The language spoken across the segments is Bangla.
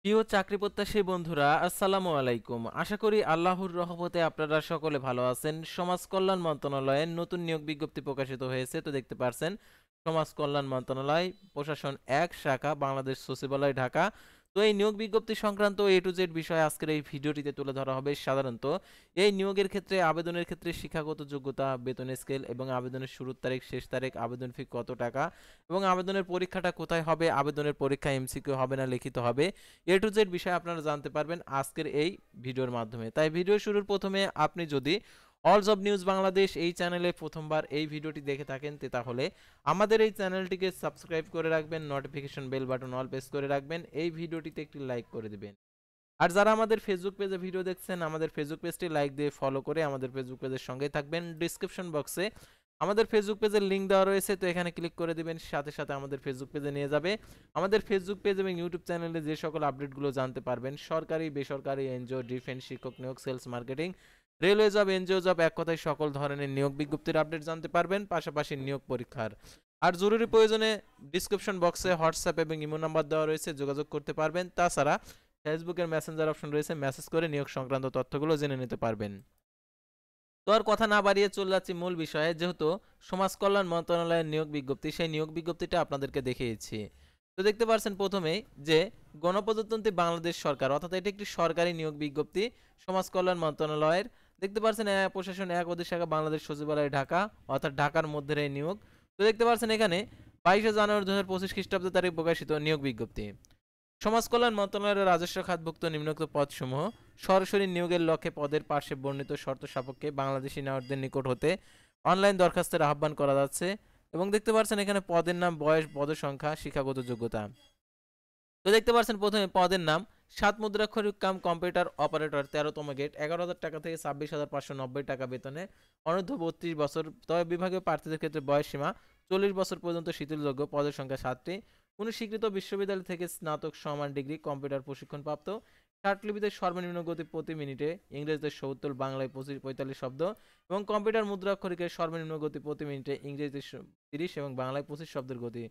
প্রিয় চাকরি প্রত্যাশী বন্ধুরা, আসসালামু আলাইকুম। আশা করি আল্লাহর রহমতে আপনারা সকলে ভালো আছেন। সমাজ কল্যাণ মন্ত্রণালয়ের নতুন নিয়োগ বিজ্ঞপ্তি প্রকাশিত হয়েছে, তো দেখতে পারছেন সমাজ কল্যাণ মন্ত্রণালয় প্রশাসন ১ শাখা বাংলাদেশ সচিবালয় ঢাকা। তো এই নিয়োগ বিজ্ঞপ্তি সংক্রান্ত এ টু জেড বিষয় আজকের এই ভিডিওটিতে তুলে ধরা হবে। সাধারণত এই নিয়োগের ক্ষেত্রে আবেদনের ক্ষেত্রে শিক্ষাগত যোগ্যতা, বেতন স্কেল এবং আবেদনের শুরুর তারিখ, শেষ তারিখ, আবেদন ফি কত টাকা এবং আবেদনের পরীক্ষাটা কোথায় হবে, আবেদনের পরীক্ষা এমসিকিউ হবে না লিখিত হবে, এ টু জেড বিষয় আপনারা জানতে পারবেন আজকের এই ভিডিওর মাধ্যমে। তাই ভিডিও শুরুর প্রথমে আপনি যদি অল জব নিউজ বাংলাদেশ এই চ্যানেলে প্রথমবার এই ভিডিওটি দেখে থাকেন তাহলে আমাদের এই চ্যানেলটিকে সাবস্ক্রাইব করে রাখবেন, notification bell button all press করে রাখবেন, এই ভিডিওটিতে একটি লাইক করে দিবেন। আর যারা আমাদের ফেসবুক পেজে ভিডিও দেখছেন, আমাদের ফেসবুক পেজটি লাইক দিয়ে ফলো করে আমাদের ফেসবুক পেজের সঙ্গে থাকবেন। ডিসক্রিপশন বক্সে আমাদের ফেসবুক পেজের লিঙ্ক দেওয়া রয়েছে, তো এখানে ক্লিক করে দিবেন, সাথে সাথে আমাদের ফেসবুক পেজে নিয়ে যাবে। আমাদের ফেসবুক পেজ এবং ইউটিউব চ্যানেলে যে সকল আপডেটগুলো জানতে পারবেন, সরকারি বেসরকারি এনজিও, ডিফেন্স, শিক্ষক নিয়োগ, sales marketing, railway job, NGO job, এক কথায় সকল ধরনের নিয়োগ বিজ্ঞপ্তির আপডেট জানতে পারবেন, পাশাপাশি নিয়োগ পরীক্ষার। আর জরুরি প্রয়োজনে ডিসক্রিপশন বক্সে হোয়াটসঅ্যাপ এবং ইমো নাম্বার দেওয়া রয়েছে, যোগাযোগ করতে পারবেন। তাছাড়া ফেসবুকের মেসেঞ্জার অপশন রয়েছে, মেসেজ করে নিয়োগ সংক্রান্ত তথ্যগুলো জেনে নিতে পারবেন। তো আর কথা না বাড়িয়ে চলে যাচ্ছি মূল বিষয়ে। যেহেতু সমাজ কল্যাণ মন্ত্রণালয়ের নিয়োগ বিজ্ঞপ্তি, সেই নিয়োগ বিজ্ঞপ্তিটা আপনাদেরকে দেখিয়েছি। তো দেখতে পাচ্ছেন প্রথমেই যে গণপ্রজাতন্ত্রী বাংলাদেশ সরকার, অর্থাৎ এটি একটি সরকারি নিয়োগ বিজ্ঞপ্তি সমাজ কল্যাণ মন্ত্রণালয়ের। দেখতে পাচ্ছেন প্রশাসন ১ অধিশাখা বাংলাদেশ সচিবালয় ঢাকা, অর্থাৎ ঢাকার মধ্যে এই নিয়োগ। তো দেখতে পাচ্ছেন এখানে ২২শে জানুয়ারি ২০২৫ খ্রিস্টাব্দ তারিখ প্রকাশিত নিয়োগ বিজ্ঞপ্তি। সমাজ কল্যাণ মন্ত্রণালয়ের রাজস্ব খাতভুক্ত নিম্নোক্ত পদসমূহ সরাসরি নিয়োগের লক্ষ্যে পদের পার্শ্বে বর্ণিত শর্ত সাপেক্ষে বাংলাদেশি নাগরিকদের নিকট হতে অনলাইন দরখাস্তের আহ্বান করা যাচ্ছে। এবং দেখতে পাচ্ছেন এখানে পদের নাম, বয়স, পদসংখ্যা, শিক্ষাগত যোগ্যতা। তো দেখতে পাচ্ছেন প্রথমে পদের নাম ৭ মুদ্রাক্ষরিক কাম কম্পিউটার অপারেটর, ১৩তম গেট, ১১,০০০ টাকা থেকে ২৬,৫৯০ টাকা বেতনে, অনূর্ধ্ব ৩২ বছর। তবে বিভাগীয় প্রার্থীদের ক্ষেত্রে বয়স সীমা ৪০ বছর পর্যন্ত শিথিলযোগ্য। পদের সংখ্যা ৭টি। কোনো স্বীকৃত বিশ্ববিদ্যালয় থেকে স্নাতক সমান ডিগ্রি কম্পিউটার প্রশিক্ষণপ্রাপ্ত। ষাটলিপিতে সর্বনিম্ন গতি প্রতি মিনিটে ইংরেজিতে ৭০, বাংলায় ৪৫ শব্দ এবং কম্পিউটার মুদ্রাক্ষরিকের সর্বনিম্ন গতি প্রতি মিনিটে ইংরেজিতে ৩০ এবং বাংলায় ২৫ শব্দের গতি।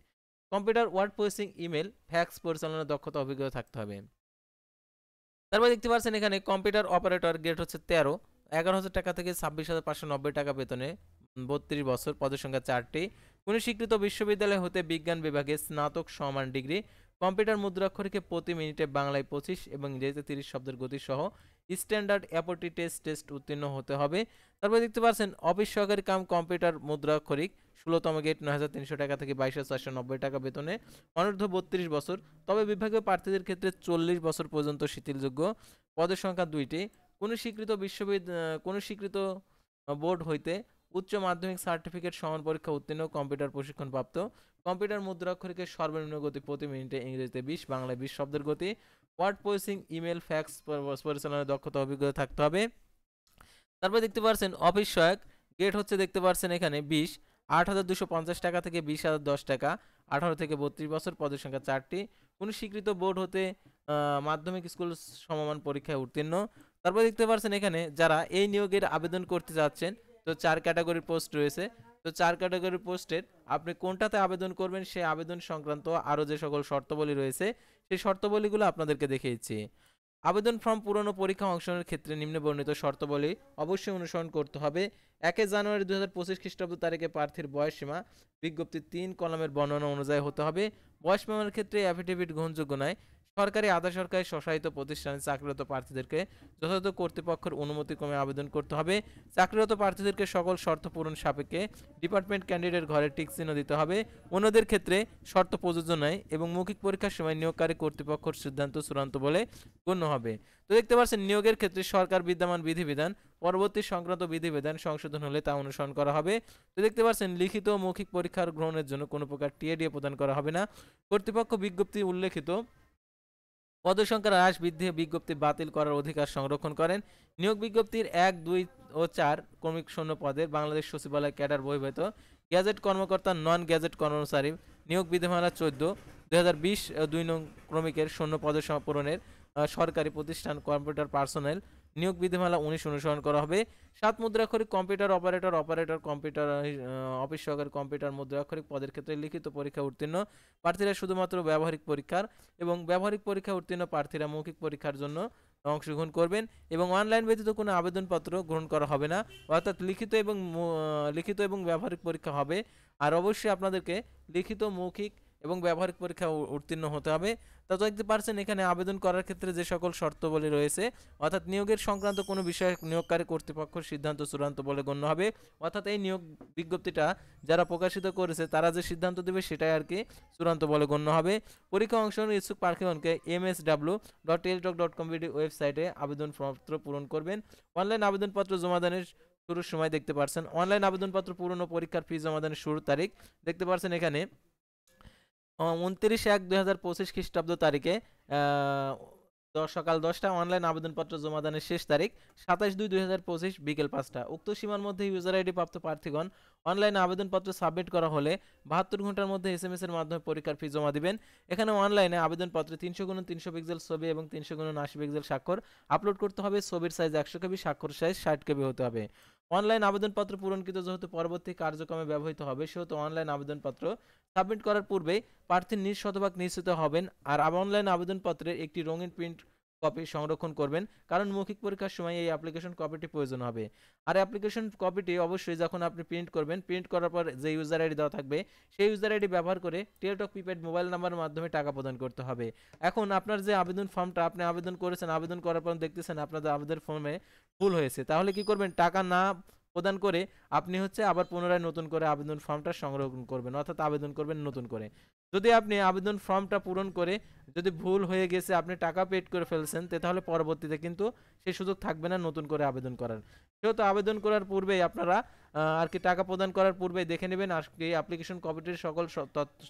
Computer word processing, email, fax পরিচালনার দক্ষতা, অভিজ্ঞতা থাকতে হবে। তারপর দেখতে পাচ্ছেন এখানে কম্পিউটার অপারেটর, গ্রেড হচ্ছে ১৩, ১১,০০০ টাকা থেকে ২৬,৫৯০ টাকা বেতনে, ৩২ বছর। পদের সংখ্যা ৪টি। কোনো স্বীকৃত বিশ্ববিদ্যালয় হতে বিজ্ঞান বিভাগে স্নাতক সমান ডিগ্রি, কম্পিউটার মুদ্রাক্ষরিকে প্রতি মিনিটে বাংলায় ২৫ এবং ইংরেজিতে ৩০ শব্দের গতি সহ স্ট্যান্ডার্ড অ্যাপটি টেস্ট উত্তীর্ণ হতে হবে। তারপর দেখতে পাচ্ছেন অফিস সহকারী কাম কম্পিউটার মুদ্রাক্ষরিক, ১৬তম গেট, ৯,৩০০ টাকা থেকে ২২,৪৯০ টাকা বেতনে, অনূর্ধ্ব ৩২ বছর। তবে বিভাগীয় প্রার্থীদের ক্ষেত্রে ৪০ বছর পর্যন্ত শিথিলযোগ্য। পদের সংখ্যা ২টি। কোনো স্বীকৃত বোর্ড হইতে উচ্চ মাধ্যমিক সার্টিফিকেট সমান পরীক্ষা উত্তীর্ণ, কম্পিউটার প্রশিক্ষণপ্রাপ্ত। কম্পিউটার মুদ্রাক্ষরিকের সর্বনিম্ন গতি প্রতি মিনিটে ইংরেজিতে ২০, বাংলায় ২০ শব্দের গতি। ওয়ার্ড প্রসেসিং, ইমেল, ফ্যাক্স পরিচালনার দক্ষতা, অভিজ্ঞতা থাকতে হবে। তারপর দেখতে পাচ্ছেন অফিস সহায়ক, গেট হচ্ছে দেখতে পাচ্ছেন এখানে ২০, ৮,২৫০ টাকা থেকে ২০,০১০ টাকা, ১৮ থেকে ৩২ বছর। পদের সংখ্যা ৪টি। কোনো স্বীকৃত বোর্ড হতে মাধ্যমিক স্কুল সমমান পরীক্ষায় উত্তীর্ণ। তারপর দেখতে পাচ্ছেন এখানে যারা এই নিয়োগের আবেদন করতে যাচ্ছেন, তো ৪ ক্যাটাগরির পোস্ট রয়েছে। তো ৪ ক্যাটাগরির পোস্টের আপনি কোনটাতে আবেদন করবেন সেই আবেদন সংক্রান্ত আরও যে সকল শর্তাবলী রয়েছে সেই শর্তাবলীগুলো আপনাদেরকে দেখিয়েছি। আবেদন ফর্ম পূরণ ও পরীক্ষা অংশগ্রহণের ক্ষেত্রে নিম্নে বর্ণিত শর্তাবলী অবশ্যই অনুসরণ করতে হবে। ১ জানুয়ারি ২০২৫ খ্রিস্টাব্দ তারিখে প্রার্থীর বয়স সীমা বিজ্ঞপ্তির ৩ কলামের বর্ণনা অনুযায়ী হতে হবে। বয়স প্রমাণের ক্ষেত্রে অ্যাফিডেভিট গ্রহণযোগ্য নয়। সরকারি, আধা সরকারি, স্বশাসিত প্রতিষ্ঠানে চাকরিরত প্রার্থীদেরকে যথাযথ কর্তৃপক্ষের অনুমতিক্রমে আবেদন করতে হবে। চাকরিরত প্রার্থীদেরকে সকল শর্ত পূরণ সাপেক্ষে ডিপার্টমেন্ট ক্যান্ডিডেট ঘরে টিক চিহ্ন দিতে হবে। অন্যদের ক্ষেত্রে শর্ত প্রযোজ্য নয় এবং মৌখিক পরীক্ষার সময় নিয়োগকারী কর্তৃপক্ষের সিদ্ধান্ত চূড়ান্ত বলে গণ্য হবে। তো দেখতে পাচ্ছেন নিয়োগের ক্ষেত্রে সরকার বিদ্যমান বিধিবিধান পরবর্তী সংক্রান্ত বিধিবিধান সংশোধন হলে তা অনুসরণ করা হবে। তো দেখতে পাচ্ছেন লিখিত ও মৌখিক পরীক্ষার গ্রহণের জন্য কোনো প্রকার টিএডিএ প্রদান করা হবে না। কর্তৃপক্ষ বিজ্ঞপ্তি উল্লেখিত পদসংখ্যা হ্রাস, বৃদ্ধি, বিজ্ঞপ্তি বাতিল করার অধিকার সংরক্ষণ করেন। নিয়োগ বিজ্ঞপ্তির ১, ২ ও ৪ ক্রমিক শূন্য পদে বাংলাদেশ সচিবালয় ক্যাডার বহির্ভূত গ্যাজেট কর্মকর্তা, নন গ্যাজেট কর্মচারী নিয়োগ বিধিমালা ১৪, ২০২০ ২ নং ক্রমিকের শূন্য পদের পূরণের সরকারি প্রতিষ্ঠান কম্পিউটার পার্সোনেল নিয়োগ বিধিমালা 19 অনুসরণ করা হবে। 7 মুদ্রাক্ষরিক কম্পিউটার অপারেটর কম্পিউটার অফিস সহকারী কম্পিউটার মুদ্রাক্ষরিক পদের ক্ষেত্রে লিখিত পরীক্ষা উত্তীর্ণ প্রার্থীরা শুধুমাত্র ব্যবহারিক পরীক্ষার এবং ব্যবহারিক পরীক্ষা উত্তীর্ণ প্রার্থীরা মৌখিক পরীক্ষার জন্য অংশগ্রহণ করবেন এবং অনলাইন ব্যতীত কোনো আবেদনপত্র গ্রহণ করা হবে না, অর্থাৎ লিখিত এবং ব্যবহারিক পরীক্ষা হবে। আর অবশ্যই আপনাদেরকে লিখিত, মৌখিক এবং ব্যবহারিক পরীক্ষা উত্তীর্ণ হতে হবে। তা দেখতে পারছেন এখানে আবেদন করার ক্ষেত্রে যে সকল শর্তাবলী রয়েছে, অর্থাৎ নিয়োগের সংক্রান্ত কোনো বিষয়ে নিয়োগকারী কর্তৃপক্ষের সিদ্ধান্ত চূড়ান্ত বলে গণ্য হবে। অর্থাৎ এই নিয়োগ বিজ্ঞপ্তিটা যারা প্রকাশিত করেছে তারা যে সিদ্ধান্ত দেবে সেটাই আর কি চূড়ান্ত বলে গণ্য হবে। পরীক্ষা অংশগ্রহণের ইচ্ছুক প্রার্থীগণকে msw.tltalk.com ওয়েবসাইটে আবেদনপত্র পূরণ করবেন। অনলাইন আবেদনপত্র জমাদানের শুরুর সময় দেখতে পারছেন, অনলাইন আবেদনপত্র পূরণ ও পরীক্ষার ফি জমাদানের শুরুর তারিখ দেখতে পারছেন এখানে 29/1/2025 খ্রিস্টাব্দ তারিখে সকাল 10টা। অনলাইন আবেদনপত্র জমাদানের শেষ তারিখ 27/2/2025 বিকেল 5টা। উক্ত সীমার মধ্যে ইউজার আইডি প্রাপ্ত প্রার্থীগণ অনলাইন আবেদনপত্র সাবমিট করা হলে 72 ঘন্টার মধ্যে SMS এর মাধ্যমে পরীক্ষার ফি জমা দিবেন। এখানে অনলাইনে আবেদনপত্রে 300x300 পিক্সেল ছবি এবং 300x80 পিক্সেল স্বাক্ষর আপলোড করতে হবে। ছবির সাইজ 100 KB, স্বাক্ষর সাইজ 60 KB হতে হবে। অনলাইন আবেদনপত্র পূরণকৃত যেহেতু পরবর্তী কার্যক্রমে ব্যবহৃত হবে সেহেতু অনলাইন আবেদনপত্র সাবমিট করার পূর্বেই প্রার্থী শতভাগ নিশ্চিত হবেন। আর অনলাইন আবেদনপত্রের একটি রঙিন প্রিন্ট কপি সংরক্ষণ করবেন, কারণ মৌখিক পরীক্ষার সময় এই অ্যাপ্লিকেশন কপিটি প্রয়োজন হবে। আর অ্যাপ্লিকেশন কপিটি অবশ্যই যখন আপনি প্রিন্ট করবেন, প্রিন্ট করার পর যে ইউজার আইডি দেওয়া থাকবে সেই ইউজার আইডি ব্যবহার করে টেলিটক প্রিপেড মোবাইল নাম্বারের মাধ্যমে টাকা প্রদান করতে হবে। এখন আপনার যে আবেদন ফর্মটা আপনি আবেদন করেছেন, আবেদন করার পর দেখতেছেন আপনাদের আবেদন ফর্মে ভুল হয়েছে, তাহলে কি করবেন? টাকা না প্রদান করে আপনি আবার পুনরায় নতুন করে আবেদন ফর্মটা সংরক্ষণ করবেন, অর্থাৎ আবেদন করবেন নতুন করে। যদি আপনি আবেদন ফর্মটা পূরণ করে যদি ভুল হয়ে গেছে, আপনি টাকা পেড করে ফেলছেন, তাহলে পরবর্তীতে কিন্তু সেই সুযোগ থাকবে না নতুন করে আবেদন করার। সেহেতু আবেদন করার পূর্বেই আপনারা আর কি টাকা প্রদান করার পূর্বেই দেখে নেবেন আর কি অ্যাপ্লিকেশন কপিটির সকল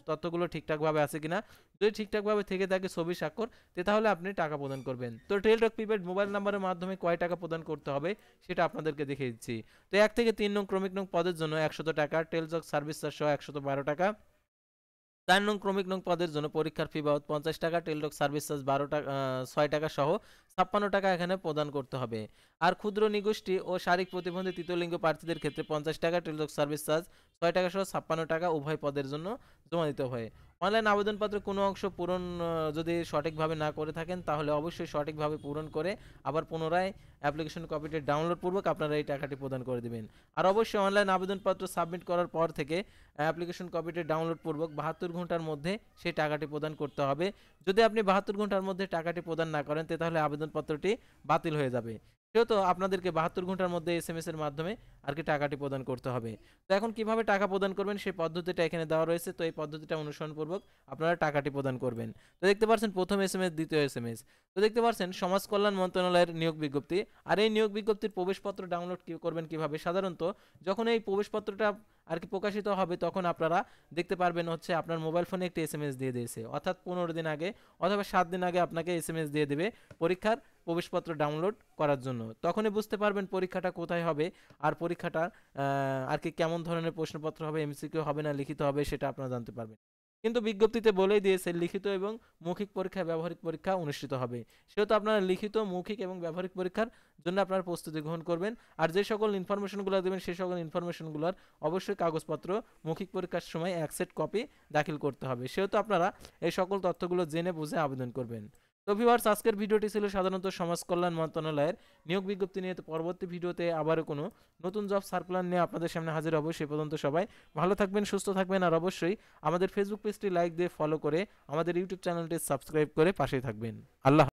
তথ্যগুলো ঠিকঠাকভাবে আছে কিনা। যদি ঠিকঠাকভাবে থেকে থাকে ছবি, স্বাক্ষর, তাহলে আপনি টাকা প্রদান করবেন। তো টেলিটক প্রিপেড মোবাইল নাম্বারের মাধ্যমে কয় টাকা প্রদান করতে হবে সেটা আপনাদেরকে দেখিয়ে দিচ্ছি। তো 1 থেকে 3 নং ক্রমিক নং পদের জন্য 100 টাকা, টেলিটক সার্ভিস চার্জ সহ 112 টাকা। 4 নং ক্রমিক নং পদের জন্য পরীক্ষার ফি বাবদ 50 টাকা, টেলিটক সার্ভিস চার্জ 6 টাকা সহ 56 টাকা এখানে প্রদান করতে হবে। আর ক্ষুদ্র নিগোষ্ঠী ও শারীরিক প্রতিবন্ধী তৃতীয় লিঙ্গ প্রার্থীদের ক্ষেত্রে 50 টাকা, টেলিটক সার্ভিস চার্জ 6 টাকা সহ 56 টাকা উভয় পদের জন্য জমা দিতে হবে। অনলাইন আবেদনপত্রের কোনো অংশ পূরণ যদি সঠিকভাবে না করে থাকেন তাহলে অবশ্যই সঠিকভাবে পূরণ করে আবার পুনরায় অ্যাপ্লিকেশন কপিটি ডাউনলোড পূর্বক আপনারা এই টাকাটি প্রদান করে দিবেন। আর অবশ্যই অনলাইন আবেদনপত্র সাবমিট করার পর থেকে অ্যাপ্লিকেশন কপিটি ডাউনলোড পূর্বক 72 ঘন্টার মধ্যে সেই টাকাটি প্রদান করতে হবে। যদি আপনি 72 ঘন্টার মধ্যে টাকাটি প্রদান না করেন তাহলে আবেদনপত্রটি বাতিল হয়ে যাবে। সেহেতু আপনাদেরকে 72 ঘন্টার মধ্যে SMS এর মাধ্যমে আর কি টাকাটি প্রদান করতে হবে। তো এখন কিভাবে টাকা প্রদান করবেন সেই পদ্ধতিটা এখানে দেওয়া রয়েছে। তো এই পদ্ধতিটা অনুসরণপূর্বক আপনারা টাকাটি প্রদান করবেন। তো দেখতে পাচ্ছেন প্রথম SMS, দ্বিতীয় SMS। তো দেখতে পাচ্ছেন সমাজ কল্যাণ মন্ত্রণালয়ের নিয়োগ বিজ্ঞপ্তি। আর এই নিয়োগ বিজ্ঞপ্তির প্রবেশপত্র ডাউনলোড করবেন কিভাবে? সাধারণত যখন এই প্রবেশপত্রটা আর কি প্রকাশিত হবে তখন আপনারা দেখতে পারবেন আপনার মোবাইল ফোনে একটি SMS দিয়ে দিয়েছে, অর্থাৎ 15 দিন আগে অথবা 7 দিন আগে আপনাকে SMS দিয়ে দেবে পরীক্ষার প্রবেশপত্র ডাউনলোড করার জন্য। তখনই বুঝতে পারবেন পরীক্ষাটা কোথায় হবে আর পরীক্ষাটা আর কি কেমন ধরনের প্রশ্নপত্র হবে, MCQ হবে না লিখিত হবে সেটা আপনারা জানতে পারবেন। কিন্তু বিজ্ঞপ্তিতে বলেই দিয়েছে লিখিত এবং মৌখিক পরীক্ষা, ব্যবহারিক পরীক্ষা অনুষ্ঠিত হবে। সেহেতু আপনারা লিখিত, মৌখিক এবং ব্যবহারিক পরীক্ষার জন্য আপনারা প্রস্তুতি গ্রহণ করবেন। আর যে সকল ইনফরমেশনগুলো দেবেন সেই সকল ইনফরমেশনগুলোর অবশ্যই কাগজপত্র মৌখিক পরীক্ষার সময় 1 সেট কপি দাখিল করতে হবে। সেহেতু আপনারা এই সকল তথ্যগুলো জেনে বুঝে আবেদন করবেন। তো ভিউয়ার্স, আজকের ভিডিওটি ছিল সাধারণত সমাজ কল্যাণ মন্ত্রণালয়ের নিয়োগ বিজ্ঞপ্তি নিয়ে। তো পরবর্তী ভিডিওতে আবারও কোনো নতুন জব সার্কুলার নিয়ে আপনাদের সামনে হাজির হব। সে পর্যন্ত সবাই ভালো থাকবেন, সুস্থ থাকবেন। আর অবশ্যই আমাদের ফেসবুক পেজটি লাইক দিয়ে ফলো করে আমাদের ইউটিউব চ্যানেলটি সাবস্ক্রাইব করে পাশেই থাকবেন। আল্লাহ।